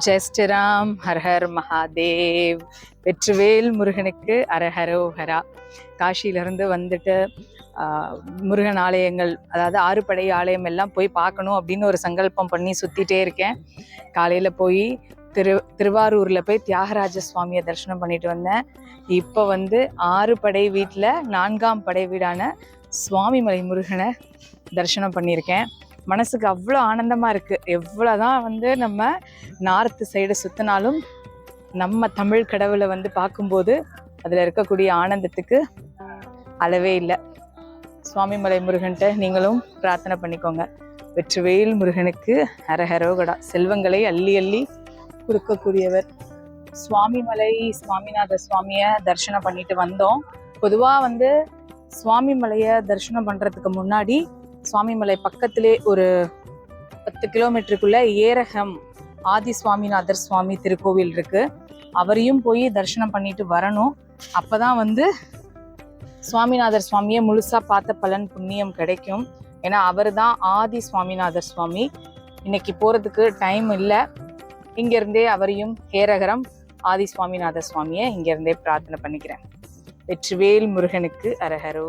ஜெய் ஸ்ரீராம், ஹரஹர் மகாதேவ். வெற்றிவேல் முருகனுக்கு அரஹரோஹரா. காசியிலேருந்து வந்துட்டு முருகன் ஆலயங்கள், அதாவது ஆறுபடை ஆலயம் எல்லாம் போய் பார்க்கணும் அப்படின்னு ஒரு சங்கல்பம் பண்ணி சுற்றிட்டே இருக்கேன். காலையில் போய் திருவாரூரில் போய் தியாகராஜ சுவாமியை தரிசனம் பண்ணிட்டு வந்தேன். இப்போ ஆறுபடை வீட்டில் 4ஆம் படை வீடான சுவாமிமலை முருகனை தரிசனம் பண்ணியிருக்கேன். மனசுக்கு அவ்வளோ ஆனந்தமாக இருக்குது. எவ்வளோதான் நம்ம நார்த்து சைடு சுற்றினாலும் நம்ம தமிழ் கடவுளை பார்க்கும்போது அதில் இருக்கக்கூடிய ஆனந்தத்துக்கு அளவே இல்லை. சுவாமிமலை முருகன்கிட்ட நீங்களும் பிரார்த்தனை பண்ணிக்கோங்க. வெற்றிவேல் முருகனுக்கு அரஹரோகடா. செல்வங்களை அள்ளி அள்ளி கொடுக்கக்கூடியவர். சுவாமிமலை சுவாமிநாத சுவாமியை தரிசனம் பண்ணிட்டு வந்தோம். பொதுவாக சுவாமிமலையை தரிசனம் பண்ணுறதுக்கு முன்னாடி சுவாமிமலை பக்கத்திலே ஒரு 10 கிலோமீட்டருக்குள்ள ஏரகம் ஆதி சுவாமிநாதர் சுவாமி திருக்கோவில் இருக்கு. அவரையும் போய் தரிசனம் பண்ணிட்டு வரணும். அப்பதான் சுவாமிநாதர் சுவாமியை முழுசா பார்த்த பலன் புண்ணியம் கிடைக்கும். ஏன்னா அவர் தான் ஆதி சுவாமிநாதர் சுவாமி. இன்னைக்கு போறதுக்கு டைம் இல்லை. இங்கிருந்தே அவரையும் ஏரகரம் ஆதி சுவாமிநாதர் சுவாமியை இங்கிருந்தே பிரார்த்தனை பண்ணிக்கிறேன். வெற்றிவேல் முருகனுக்கு அரஹரோ.